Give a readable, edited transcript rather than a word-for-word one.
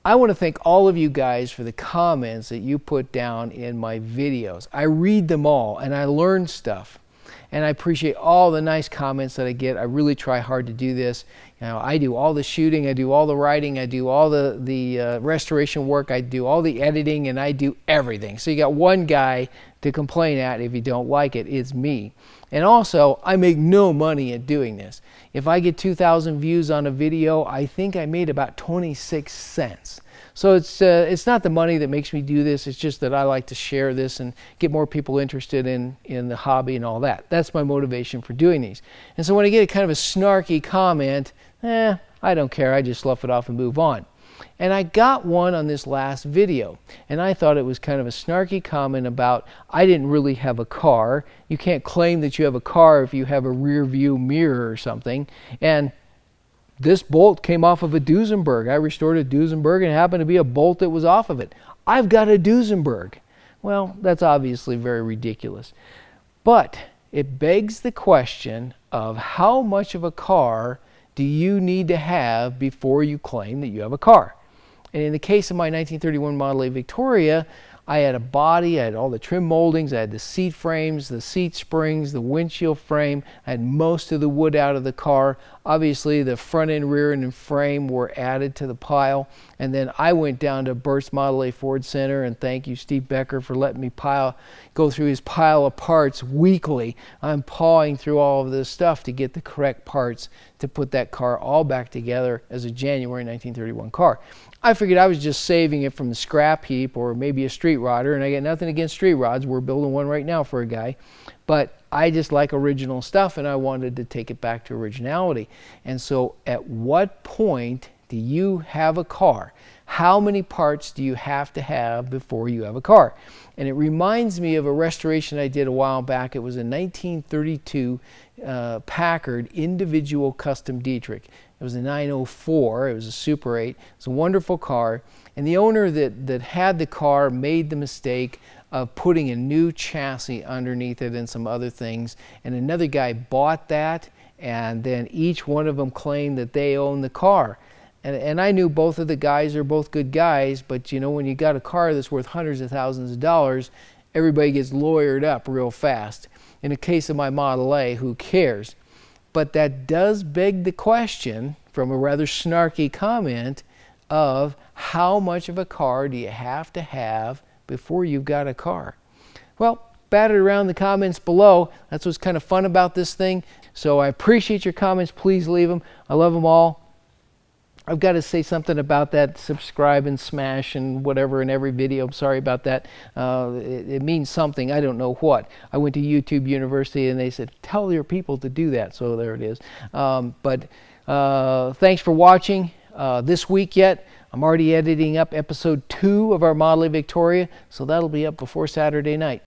I want to thank all of you guys for the comments that you put down in my videos. I read them all and I learn stuff. And I appreciate all the nice comments that I get. I really try hard to do this. You know, I do all the shooting, I do all the writing, I do all the restoration work, I do all the editing, and I do everything. So you got one guy to complain at if you don't like it. It's me. And also, I make no money at doing this. If I get 2,000 views on a video, I think I made about 26 cents. So it's not the money that makes me do this. It's just that I like to share this and get more people interested in the hobby and all that. That's my motivation for doing these. And so when I get a kind of a snarky comment, I don't care. I just slough it off and move on. And I got one on this last video, and I thought it was kind of a snarky comment about I didn't really have a car. You can't claim that you have a car if you have a rear view mirror or something. And this bolt came off of a Duesenberg. I restored a Duesenberg, and it happened to be a bolt that was off of it. I've got a Duesenberg. Well, that's obviously very ridiculous. But it begs the question of how much of a car do you need to have before you claim that you have a car? And in the case of my 1931 Model A Victoria, I had a body, I had all the trim moldings, I had the seat frames, the seat springs, the windshield frame, I had most of the wood out of the car. Obviously the front end, rear end, and frame were added to the pile. And then I went down to Burt's Model A Ford Center, and thank you Steve Becker for letting me go through his pile of parts weekly. I'm pawing through all of this stuff to get the correct parts to put that car all back together as a January 1931 car. I figured I was just saving it from the scrap heap or maybe a street rodder, and I got nothing against street rods. We're building one right now for a guy. But I just like original stuff, and I wanted to take it back to originality. And so at what point do you have a car? How many parts do you have to have before you have a car? And it reminds me of a restoration I did a while back. It was a 1932 Packard individual custom Dietrich. It was a 904. It was a Super 8. It's a wonderful car. And the owner that had the car made the mistake of putting a new chassis underneath it and some other things. And another guy bought that, and then each one of them claimed that they owned the car. And I knew both of the guys are both good guys, but you know, when you got a car that's worth hundreds of thousands of dollars, everybody gets lawyered up real fast. In the case of my Model A, who cares? But that does beg the question, from a rather snarky comment, of how much of a car do you have to have before you've got a car? Well, bat it around in the comments below. That's what's kind of fun about this thing. So I appreciate your comments. Please leave them. I love them all. I've got to say something about that subscribe and smash and whatever in every video. I'm sorry about that. It means something. I don't know what. I went to YouTube University and they said, tell your people to do that. So there it is. Thanks for watching. This week yet, I'm already editing up episode 2 of our Model A Victoria. So that'll be up before Saturday night.